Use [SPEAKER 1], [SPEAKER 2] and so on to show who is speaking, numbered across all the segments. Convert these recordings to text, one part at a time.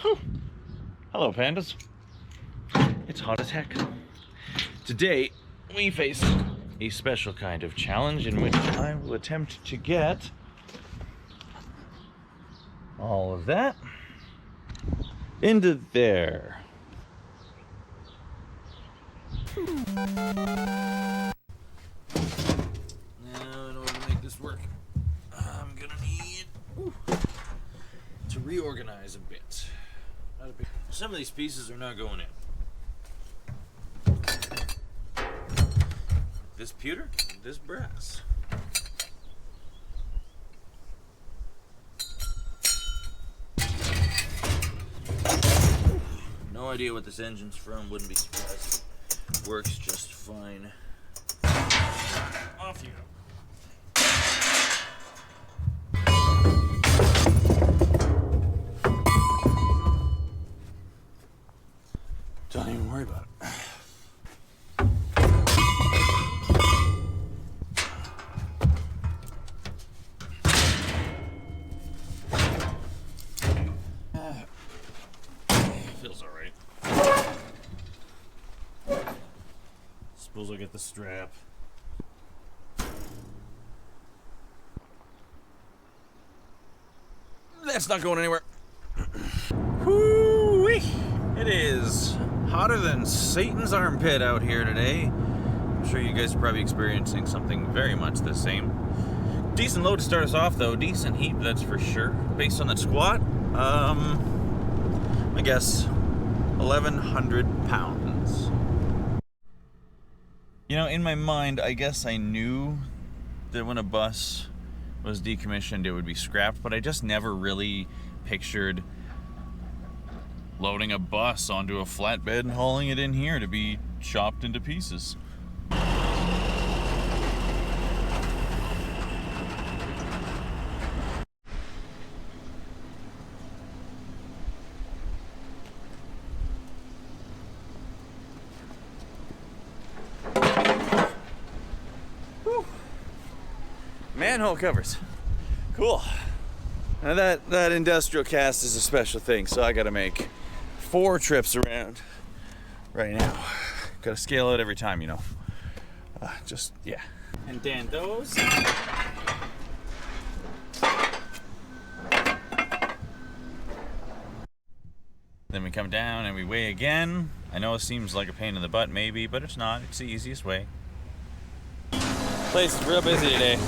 [SPEAKER 1] Whew. Hello, pandas. It's hot as heck. Today, we face a special kind of challenge in which I will attempt to get all of that into there. Now, in order to make this work, I'm gonna need to reorganize a bit. Some of these pieces are not going in. This pewter, this brass. No idea what this engine's from, wouldn't be surprised. Works just fine. Off you go. Don't even worry about it. Feels alright. Suppose I'll get the strap. That's not going anywhere. Whoo-wee! It is hotter than Satan's armpit out here today. I'm sure you guys are probably experiencing something very much the same. Decent load to start us off, though. Decent heap, that's for sure. Based on that squat, I guess 1,100 pounds. You know, in my mind, I guess I knew that when a bus was decommissioned, it would be scrapped, but I just never really pictured loading a bus onto a flatbed and hauling it in here to be chopped into pieces. Whew. Manhole covers. Cool. Now that industrial cast is a special thing, so I gotta make 4 trips around right now. Gotta scale out every time, you know. Yeah. And then those. Then we come down and we weigh again. I know it seems like a pain in the butt maybe, but it's not. It's the easiest way. Place is real busy today.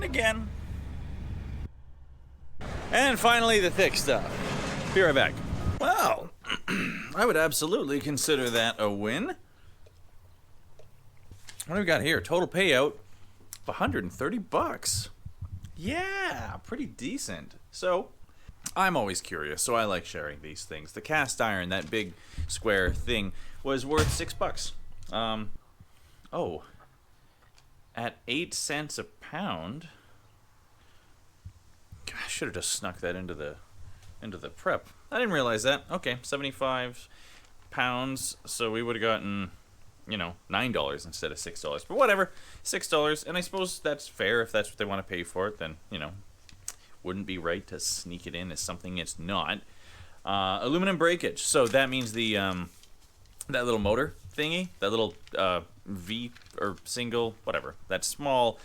[SPEAKER 1] Again. And finally, the thick stuff. Be right back. Well, I would absolutely consider that a win. What do we got here? Total payout of 130 bucks. Yeah, pretty decent. So, I'm always curious, so I like sharing these things. The cast iron, that big square thing, was worth $6. At 8 cents a pound. I should have just snuck that into the prep. I didn't realize that. Okay, 75 pounds, so we would have gotten, you know, $9 instead of $6. But whatever, $6, and I suppose that's fair if that's what they want to pay for it. Then, you know, wouldn't be right to sneak it in as something it's not. Aluminum breakage. So that means the that little motor thingy, that little V or single, whatever, that small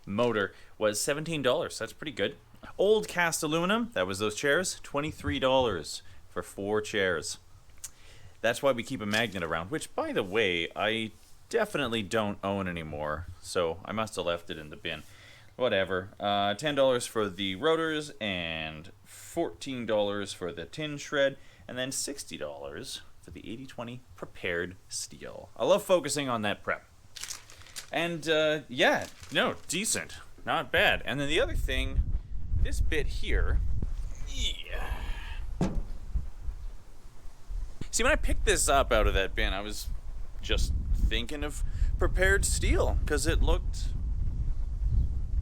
[SPEAKER 1] motor was $17. That's pretty good. Old cast aluminum, that was those chairs, $23 for 4 chairs. That's why we keep a magnet around, which, by the way, I definitely don't own anymore, so I must have left it in the bin. Whatever. $10 for the rotors and $14 for the tin shred, and then $60 for the 80/20 prepared steel. I love focusing on that prep. And yeah, no, decent, not bad. And then the other thing, this bit here, yeah. See, when I picked this up out of that bin, I was just thinking of prepared steel, because it looked,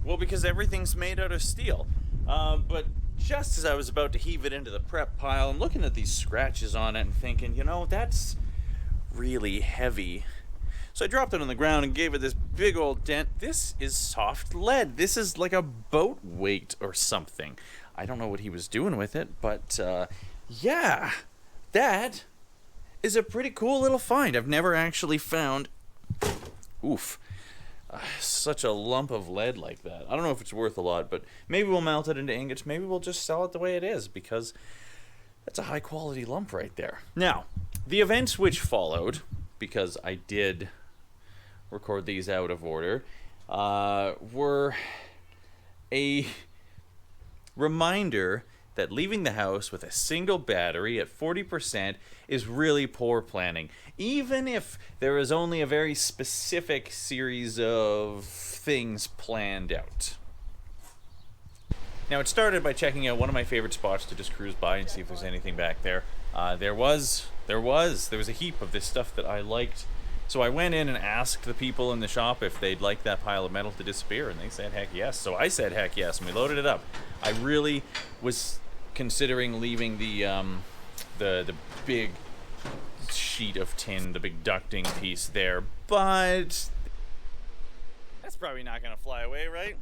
[SPEAKER 1] well, because everything's made out of steel. But just as I was about to heave it into the prep pile, I'm looking at these scratches on it and thinking, you know, that's really heavy. So I dropped it on the ground and gave it this big old dent. This is soft lead. This is like a boat weight or something. I don't know what he was doing with it, but yeah, that is a pretty cool little find. I've never actually found, such a lump of lead like that. I don't know if it's worth a lot, but maybe we'll melt it into ingots. Maybe we'll just sell it the way it is, because that's a high quality lump right there. Now, the events which followed, because I did record these out of order, were a reminder that leaving the house with a single battery at 40% is really poor planning, even if there is only a very specific series of things planned out. Now, it started by checking out one of my favorite spots to just cruise by and see if there's anything back there. There was a heap of this stuff that I liked. So I went in and asked the people in the shop if they'd like that pile of metal to disappear, and they said heck yes. So I said heck yes, and we loaded it up. I really was considering leaving the big sheet of tin, the big ducting piece there, but that's probably not going to fly away, right?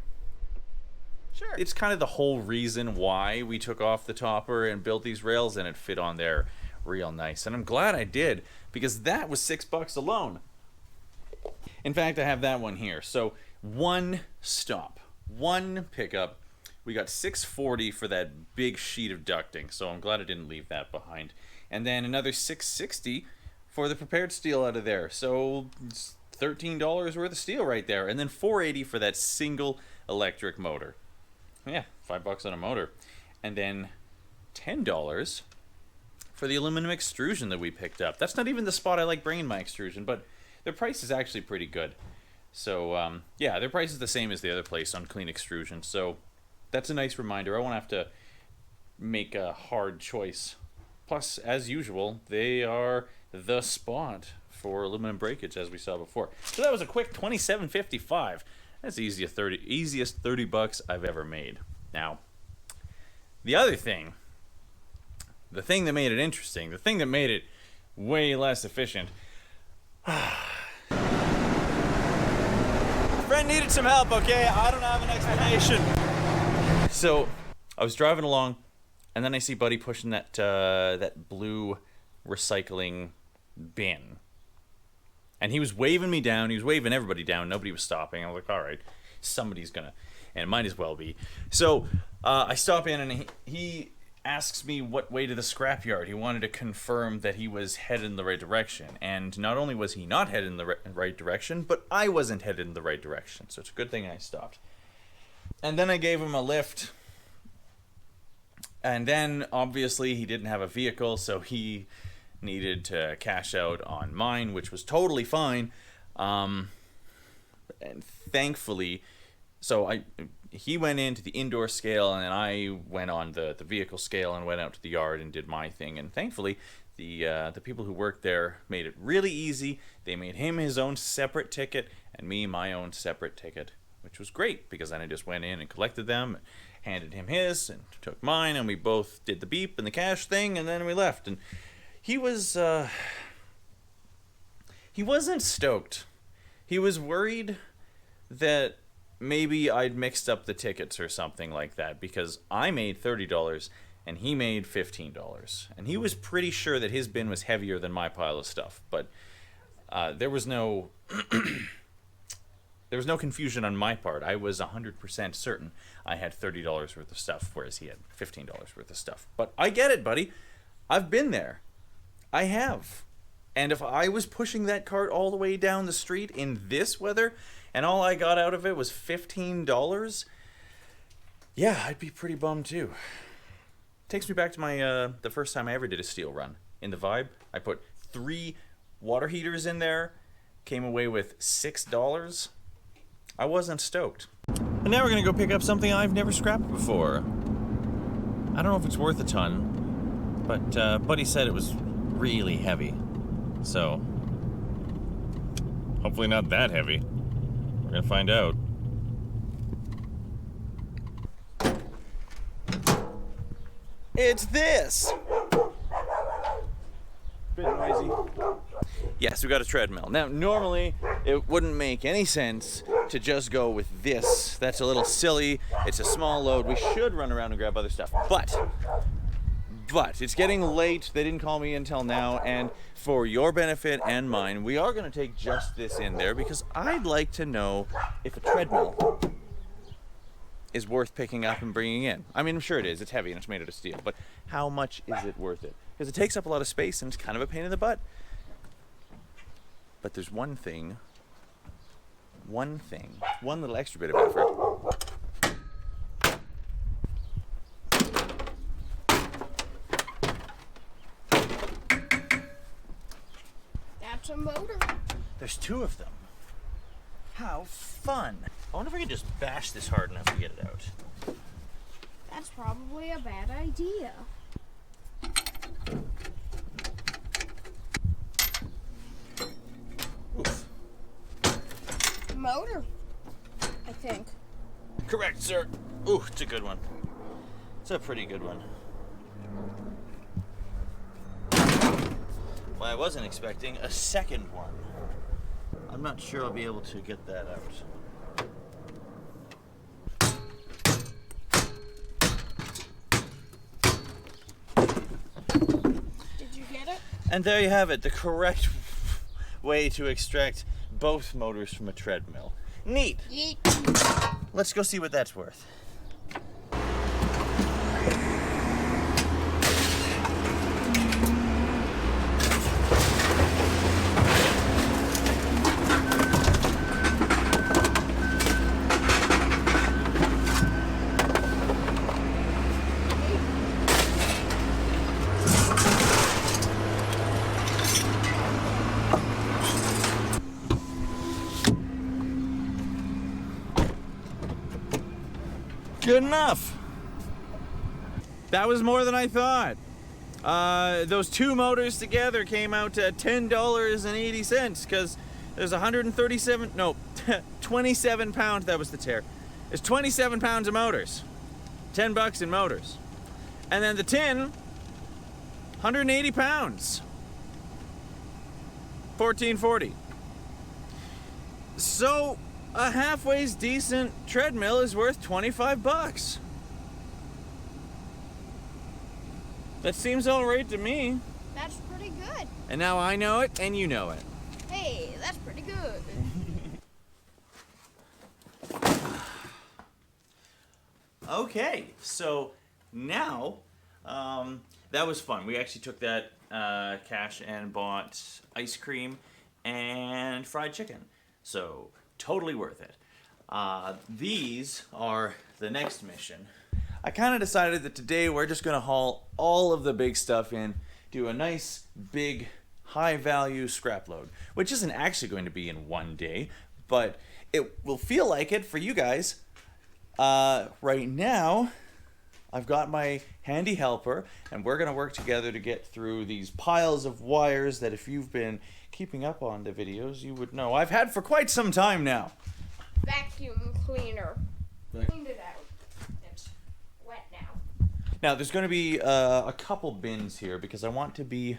[SPEAKER 1] Sure. It's kind of the whole reason why we took off the topper and built these rails, and it fit on there real nice. And I'm glad I did, because that was $6 alone. In fact, I have that one here. So one stop, one pickup. We got $6.40 for that big sheet of ducting, so I'm glad I didn't leave that behind. And then another $6.60 for the prepared steel out of there. So it's $13 worth of steel right there. And then $4.80 for that single electric motor. Yeah, $5 on a motor. And then $10 for the aluminum extrusion that we picked up. That's not even the spot I like bringing my extrusion, but their price is actually pretty good. So yeah, their price is the same as the other place on clean extrusion. So that's a nice reminder. I won't have to make a hard choice. Plus, as usual, they are the spot for aluminum breakage, as we saw before. So that was a quick $27.55. That's the easiest $30 I've ever made. Now, the other thing, the thing that made it interesting, the thing that made it way less efficient. Friend needed some help, okay? I don't have an explanation. So, I was driving along, and then I see Buddy pushing that blue recycling bin. And he was waving me down. He was waving everybody down. Nobody was stopping. I was like, all right, somebody's gonna, and it might as well be. So I stop in, and he asks me what way to the scrapyard. He wanted to confirm that he was headed in the right direction. And not only was he not headed in the right direction, but I wasn't headed in the right direction. So it's a good thing I stopped. And then I gave him a lift. And then, obviously, he didn't have a vehicle, so he needed to cash out on mine, which was totally fine. And thankfully, so he went into the indoor scale, and then I went on the vehicle scale and went out to the yard and did my thing. And thankfully, the people who worked there made it really easy. They made him his own separate ticket and me my own separate ticket, which was great, because then I just went in and collected them, handed him his, and took mine, and we both did the beep and the cash thing, and then we left. And he wasn't stoked. He was worried that maybe I'd mixed up the tickets or something like that, because I made $30 and he made $15. And he was pretty sure that his bin was heavier than my pile of stuff, but there was no confusion on my part. I was 100% certain I had $30 worth of stuff, whereas he had $15 worth of stuff. But I get it, buddy. I've been there. I have. And if I was pushing that cart all the way down the street in this weather, and all I got out of it was $15, yeah, I'd be pretty bummed too. Takes me back to my the first time I ever did a steel run. In the Vibe, I put 3 water heaters in there, came away with $6. I wasn't stoked. And now we're gonna go pick up something I've never scrapped before. I don't know if it's worth a ton, but Buddy said it was really heavy. So, hopefully not that heavy. We're gonna find out. It's this! Bit noisy. Yes, we got a treadmill. Now, normally, it wouldn't make any sense to just go with this. That's a little silly. It's a small load. We should run around and grab other stuff. But, it's getting late. They didn't call me until now. And for your benefit and mine, we are going to take just this in there because I'd like to know if a treadmill is worth picking up and bringing in. I mean, I'm sure it is. It's heavy and it's made out of steel. But how much is it worth it? Because it takes up a lot of space and it's kind of a pain in the butt. But there's one little extra bit of effort.
[SPEAKER 2] That's a motor.
[SPEAKER 1] There's 2 of them. How fun. I wonder if I can just bash this hard enough to get it out.
[SPEAKER 2] That's probably a bad idea.
[SPEAKER 1] Oof.
[SPEAKER 2] Motor, I think.
[SPEAKER 1] Correct, sir. Ooh, it's a good one. It's a pretty good one. Well, I wasn't expecting a second one. I'm not sure I'll be able to get that out.
[SPEAKER 2] Did you get it?
[SPEAKER 1] And there you have it, the correct way to extract both motors from a treadmill. Neat.
[SPEAKER 2] Yeet.
[SPEAKER 1] Let's go see what that's worth. Good enough. That was more than I thought. Those 2 motors together came out to $10.80 because there's 27 pounds. That was the tear. There's 27 pounds of motors. $10 in motors. And then the tin, 180 pounds. $14.40. So a halfway decent treadmill is worth $25. That seems all right to me.
[SPEAKER 2] That's pretty good.
[SPEAKER 1] And now I know it, and you know it.
[SPEAKER 2] Hey, that's pretty good.
[SPEAKER 1] Okay, so now, that was fun. We actually took that cash and bought ice cream and fried chicken. So, totally worth it. These are the next mission. I kind of decided that today we're just going to haul all of the big stuff in, do a nice, big, high-value scrap load, which isn't actually going to be in one day, but it will feel like it for you guys. Right now, I've got my handy helper, and we're going to work together to get through these piles of wires that if you've been keeping up on the videos, you would know I've had for quite some time now.
[SPEAKER 2] Vacuum cleaner. Cleaned it out. It's wet now.
[SPEAKER 1] Now, there's going to be a couple bins here because I want to be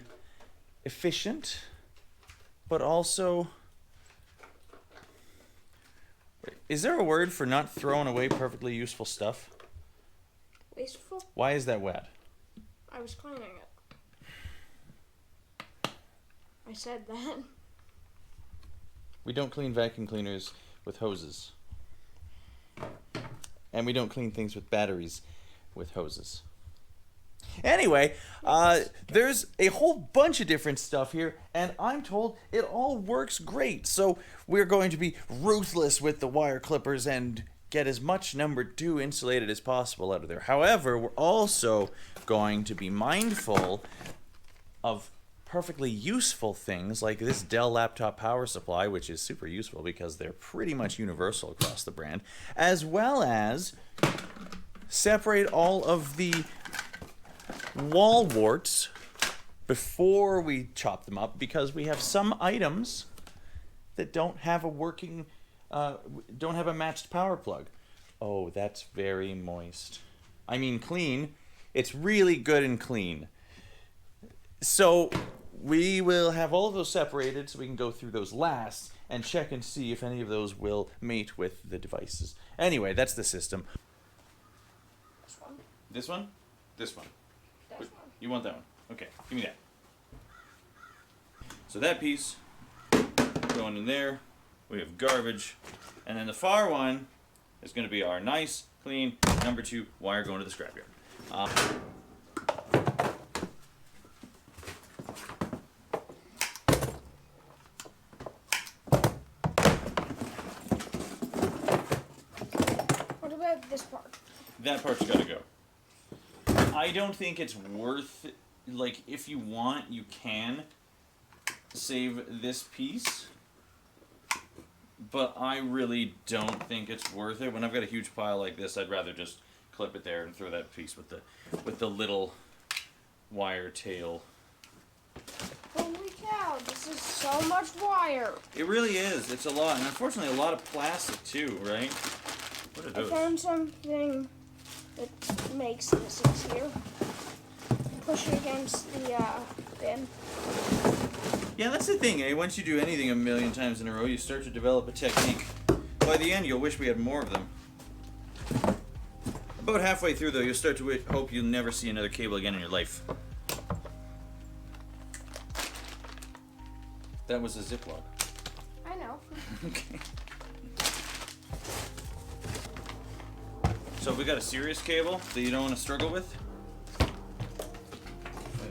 [SPEAKER 1] efficient, but also... Is there a word for not throwing away perfectly useful stuff?
[SPEAKER 2] Wasteful?
[SPEAKER 1] Why is that wet?
[SPEAKER 2] I was cleaning it. I said that.
[SPEAKER 1] We don't clean vacuum cleaners with hoses. And we don't clean things with batteries with hoses. Anyway, there's a whole bunch of different stuff here, and I'm told it all works great. So we're going to be ruthless with the wire clippers and get as much number 2 insulated as possible out of there. However, we're also going to be mindful of perfectly useful things like this Dell laptop power supply, which is super useful because they're pretty much universal across the brand, as well as separate all of the wall warts before we chop them up, because we have some items that don't have a working, don't have a matched power plug. Oh, that's very moist. I mean clean. It's really good and clean. So we will have all of those separated so we can go through those last and check and see if any of those will mate with the devices. Anyway, that's the system.
[SPEAKER 2] This one.
[SPEAKER 1] This one? This one.
[SPEAKER 2] This one.
[SPEAKER 1] You want that one? Okay, give me that. So that piece going in there. We have garbage. And then the far one is going to be our nice, clean, number 2 wire going to the scrapyard.
[SPEAKER 2] What about this part?
[SPEAKER 1] That part's got to go. I don't think it's worth, like, if you want, you can save this piece, but I really don't think it's worth it. When I've got a huge pile like this, I'd rather just clip it there and throw that piece with the little wire tail.
[SPEAKER 2] Holy cow, this is so much wire.
[SPEAKER 1] It really is. It's a lot, and unfortunately a lot of plastic too, right? What are
[SPEAKER 2] I
[SPEAKER 1] those?
[SPEAKER 2] found something that makes this easier. Push it against the bin.
[SPEAKER 1] Yeah, that's the thing, eh? Once you do anything a million times in a row, you start to develop a technique. By the end, you'll wish we had more of them. About halfway through, though, you'll start to hope you'll never see another cable again in your life. That was a Ziploc.
[SPEAKER 2] I know.
[SPEAKER 1] Okay. So have we got a serious cable that you don't want to struggle with? Wait,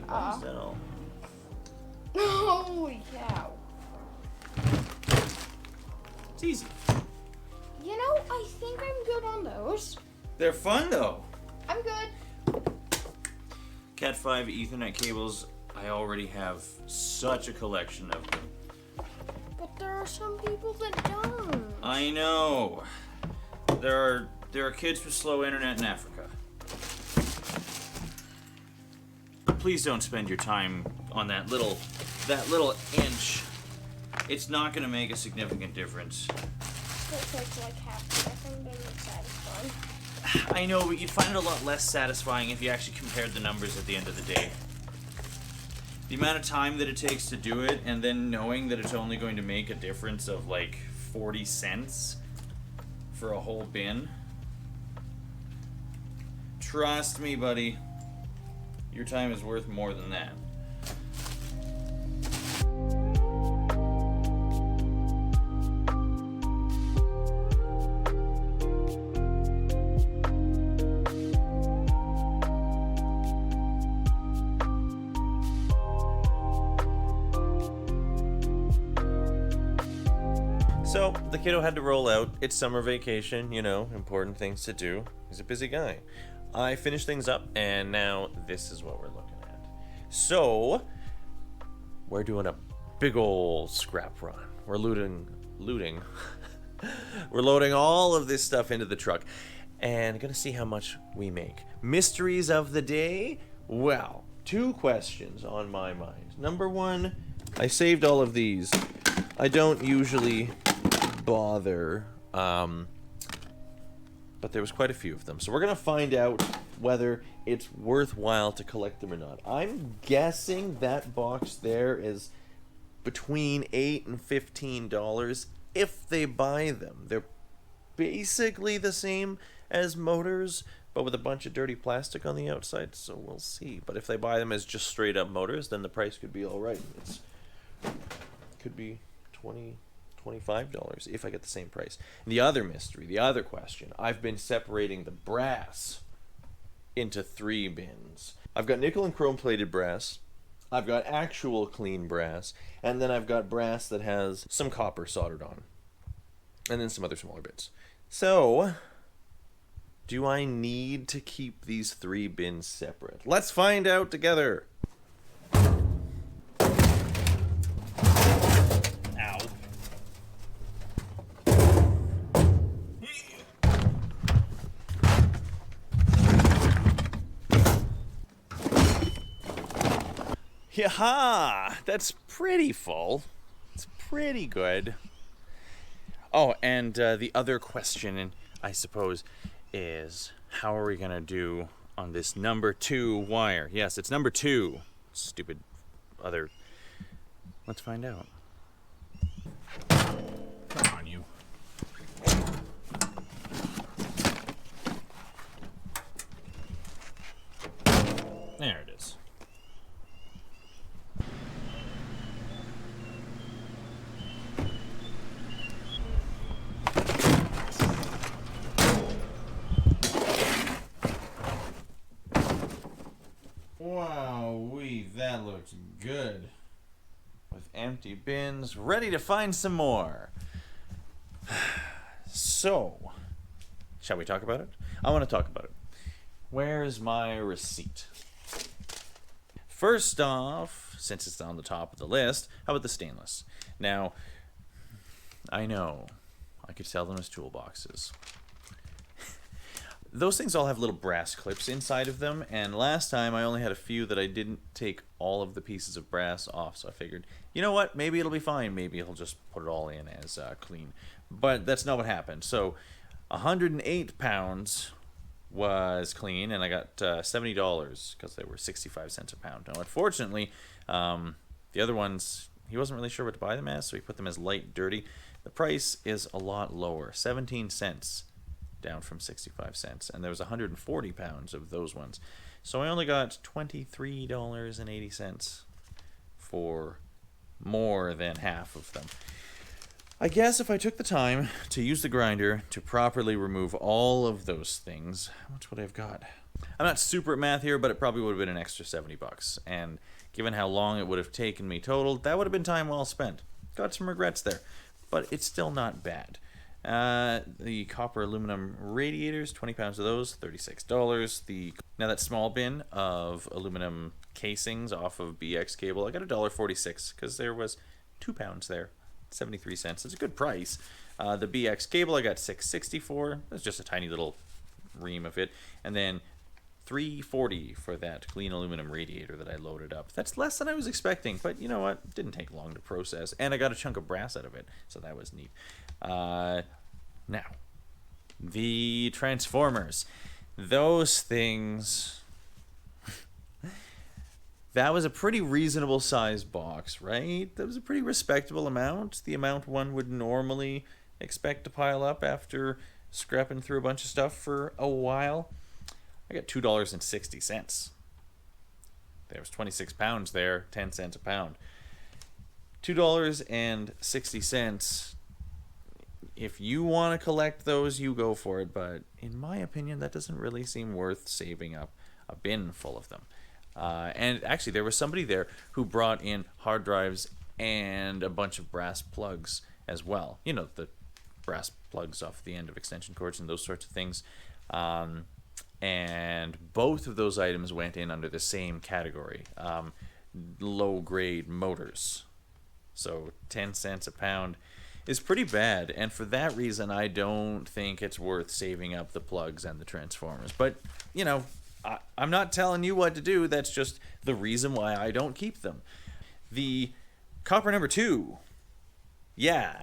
[SPEAKER 1] why is that all?
[SPEAKER 2] Holy cow.
[SPEAKER 1] It's easy.
[SPEAKER 2] You know, I think I'm good on those.
[SPEAKER 1] They're fun, though.
[SPEAKER 2] I'm good.
[SPEAKER 1] Cat 5 Ethernet cables, I already have such a collection of them.
[SPEAKER 2] But there are some people that don't.
[SPEAKER 1] I know. There are kids with slow internet in Africa. Please don't spend your time on that little inch. It's not going to make a significant difference.
[SPEAKER 2] It takes like half a second and it's satisfying.
[SPEAKER 1] I know, but you'd find it a lot less satisfying if you actually compared the numbers at the end of the day. The amount of time that it takes to do it, and then knowing that it's only going to make a difference of like 40 cents for a whole bin. Trust me, buddy. Your time is worth more than that. So, the kiddo had to roll out. It's summer vacation, you know, important things to do. He's a busy guy. I finished things up, and now this is what we're looking at. So, we're doing a big ol' scrap run. We're looting. We're loading all of this stuff into the truck, and gonna see how much we make. Mysteries of the day? Well, 2 questions on my mind. Number 1, I saved all of these. I don't usually bother, but there was quite a few of them. So we're going to find out whether it's worthwhile to collect them or not. I'm guessing that box there is between $8 and $15 if they buy them. They're basically the same as motors, but with a bunch of dirty plastic on the outside, so we'll see. But if they buy them as just straight up motors, then the price could be all right. It could be $25 if I get the same price. The other mystery, the other question, I've been separating the brass into 3 bins. I've got nickel and chrome plated brass, I've got actual clean brass, and then I've got brass that has some copper soldered on, and then some other smaller bits. So
[SPEAKER 3] Do I need to keep these 3 bins separate? Let's find out together. Ow. Yaha! That's pretty full. It's pretty good. Oh, and the other question, I suppose, is how are we going to do on this number 2 wire? Yes, it's number 2. Stupid other... Let's find out. Come on, you. There it is. Wow-wee, that looks good. With empty bins, ready to find some more. So, shall we talk about it? I want to talk about it. Where's my receipt? First off, since it's on the top of the list, how about the stainless? Now, I know I could sell them as toolboxes. Those things all have little brass clips inside of them, and last time I only had a few that I didn't take all of the pieces of brass off, so I figured, you know what, maybe it'll be fine, maybe it'll just put it all in as clean. But that's not what happened. So 108 pounds was clean, and I got $70 because they were 65 cents a pound. Now, unfortunately, the other ones, he wasn't really sure what to buy them as, so he put them as light dirty. The price is a lot lower, 17 cents. Down from 65 cents, and there was 140 pounds of those ones, so I only got $23.80 for more than half of them. I guess if I took the time to use the grinder to properly remove all of those things, how much would I have got? I'm not super at math here, but it probably would have been an extra $70, and given how long it would have taken me total, that would have been time well spent. Got some regrets there, but it's still not bad. The copper aluminum radiators, 20 pounds of those, $36. Now that small bin of aluminum casings off of BX cable, I got $1.46 because there was 2 pounds there, 73 cents. It's a good price. The BX cable I got $6.64. That's just a tiny little ream of it, and then $3.40 for that clean aluminum radiator that I loaded up. That's less than I was expecting, but you know what? It didn't take long to process, and I got a chunk of brass out of it, so that was neat. Now, the transformers. Those things... That was a pretty reasonable size box, right? That was a pretty respectable amount. The amount one would normally expect to pile up after scrapping through a bunch of stuff for a while. I got $2.60. There was 26 pounds there, 10 cents a pound. $2.60. If you want to collect those, you go for it, but in my opinion, that doesn't really seem worth saving up a bin full of them. And actually, there was somebody there who brought in hard drives and a bunch of brass plugs as well. You know, the brass plugs off the end of extension cords and those sorts of things. And both of those items went in under the same category, low-grade motors. So 10 cents a pound is pretty bad, and for that reason, I don't think it's worth saving up the plugs and the transformers. But, you know, I'm not telling you what to do. That's just the reason why I don't keep them. The copper number 2, yeah,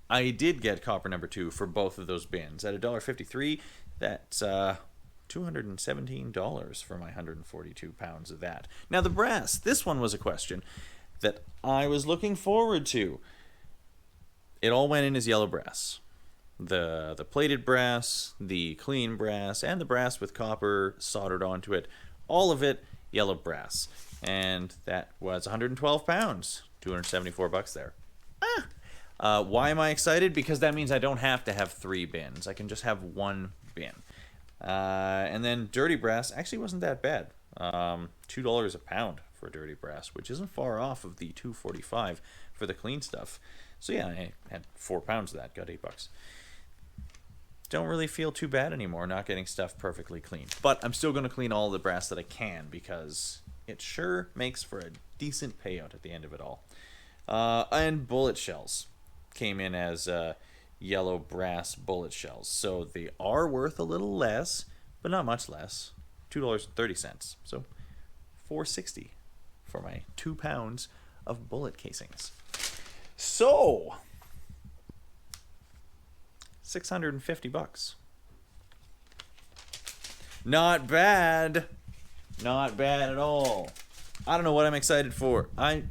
[SPEAKER 3] I did get copper number 2 for both of those bins. At $1.53, that's $217 for my 142 pounds of that. Now the brass, this one was a question that I was looking forward to. It all went in as yellow brass. The plated brass, the clean brass, and the brass with copper soldered onto it. All of it yellow brass. And that was 112 pounds. $274 there. Why am I excited? Because that means I don't have to have 3 bins. I can just have 1 bin. And then dirty brass actually wasn't that bad. $2 a pound for dirty brass, which isn't far off of the $2.45 for the clean stuff. So yeah, I had 4 pounds of that, got $8. don't really feel too bad anymore not getting stuff perfectly clean. But I'm still going to clean all the brass that I can because it sure makes for a decent payout at the end of it all. And bullet shells came in as yellow brass bullet shells. So they are worth a little less, but not much less. $2.30. So $4.60 for my 2 pounds of bullet casings. So $650. Not bad. Not bad at all. I don't know what I'm excited for. I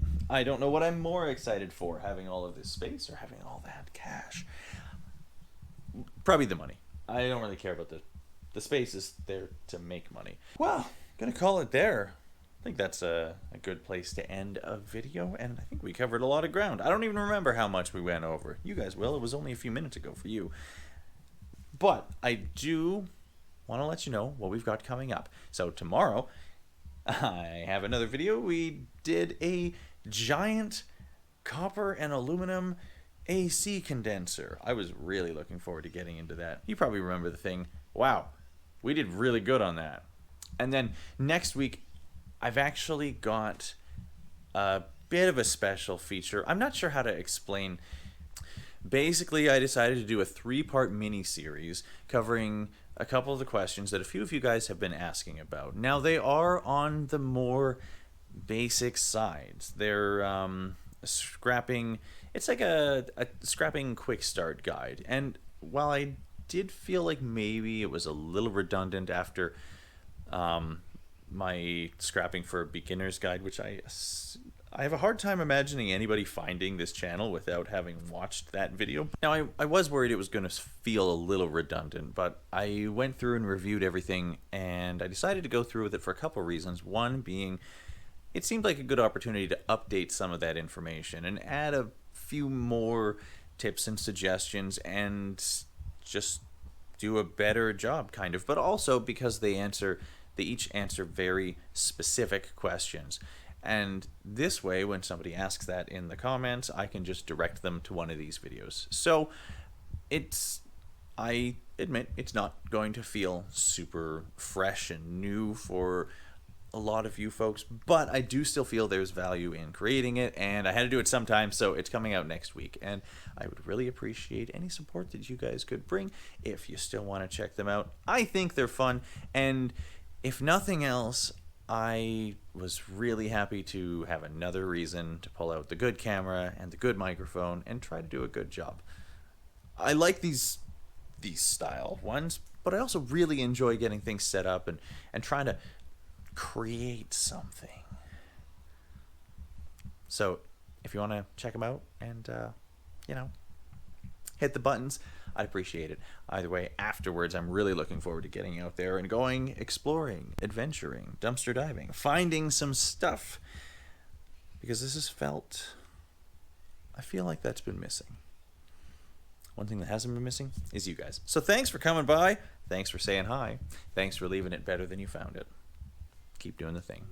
[SPEAKER 3] don't know what I'm more excited for, having all of this space or having all that cash. Probably the money. I don't really care about the space is there to make money. Well, gonna call it there. I think that's a good place to end a video, and I think we covered a lot of ground. I don't even remember how much we went over. You guys will. It was only a few minutes ago for you. But I do want to let you know what we've got coming up. So tomorrow, I have another video. We did a giant copper and aluminum AC condenser. I was really looking forward to getting into that. You probably remember the thing. Wow, we did really good on that. And then next week, I've actually got a bit of a special feature. I'm not sure how to explain. Basically, I decided to do a 3-part mini-series covering a couple of the questions that a few of you guys have been asking about. Now, they are on the more basic sides. They're scrapping. It's like a scrapping quick start guide. And while I did feel like maybe it was a little redundant after my scrapping for beginners guide, which I have a hard time imagining anybody finding this channel without having watched that video. Now, I was worried it was going to feel a little redundant, but I went through and reviewed everything, and I decided to go through with it for a couple reasons. One being, it seemed like a good opportunity to update some of that information and add a few more tips and suggestions and just do a better job, kind of. But also because they each answer very specific questions. And this way, when somebody asks that in the comments, I can just direct them to one of these videos. So I admit, it's not going to feel super fresh and new for a lot of you folks, but I do still feel there's value in creating it, and I had to do it sometime, so it's coming out next week. And I would really appreciate any support that you guys could bring if you still want to check them out. I think they're fun, and if nothing else, I was really happy to have another reason to pull out the good camera and the good microphone and try to do a good job. I like these style ones, but I also really enjoy getting things set up and trying to create something. So if you want to check them out and hit the buttons, I'd appreciate it. Either way, afterwards, I'm really looking forward to getting out there and going exploring, adventuring, dumpster diving, finding some stuff, because I feel like that's been missing. One thing that hasn't been missing is you guys. So thanks for coming by. Thanks for saying hi. Thanks for leaving it better than you found it. Keep doing the thing.